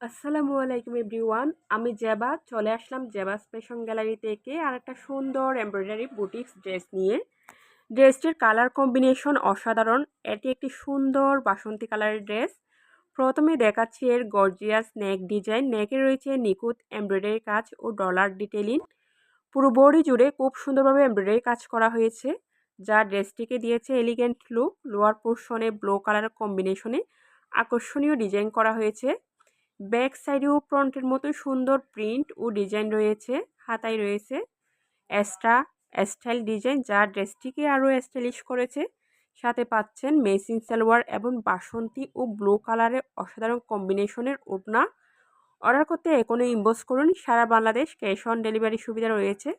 আসসালামু আলাইকুম এভরিওয়ান। আমি জেবা চলে আসলাম জেবাস ফ্যাশন গ্যালারি থেকে আর একটা সুন্দর এমব্রয়ডারি বুটিক্স ড্রেস নিয়ে। ড্রেসটির কালার কম্বিনেশন অসাধারণ। এটি একটি সুন্দর বাসন্তী কালারের ড্রেস। প্রথমে দেখাচ্ছি এর গর্জিয়াস নেক ডিজাইন। নেকে রয়েছে নিখুঁত এমব্রয়ডারি কাজ ও ডলার ডিটেলিং। পুরো বডি জুড়ে খুব সুন্দরভাবে এমব্রয়ডারি কাজ করা হয়েছে, যা ড্রেসটিকে দিয়েছে এলিগেন্ট লুক। লোয়ার পোর্শনে ব্লু কালারের কম্বিনেশনে আকর্ষণীয় ডিজাইন করা হয়েছে। ব্যাক সাইডেও ফ্রন্টের মতো সুন্দর প্রিন্ট ও ডিজাইন রয়েছে। হাতায় রয়েছে এক্সট্রা স্টাইল ডিজাইন, যা ড্রেসটিকে আরও স্টাইলিশ করেছে। সাথে পাচ্ছেন মেসিন সালোয়ার এবং বাসন্তী ও ব্লু কালারের অসাধারণ কম্বিনেশনের ওড়না। অর্ডার করতে এখনই ইনবক্স করুন। সারা বাংলাদেশ ক্যাশ অন ডেলিভারি সুবিধা রয়েছে।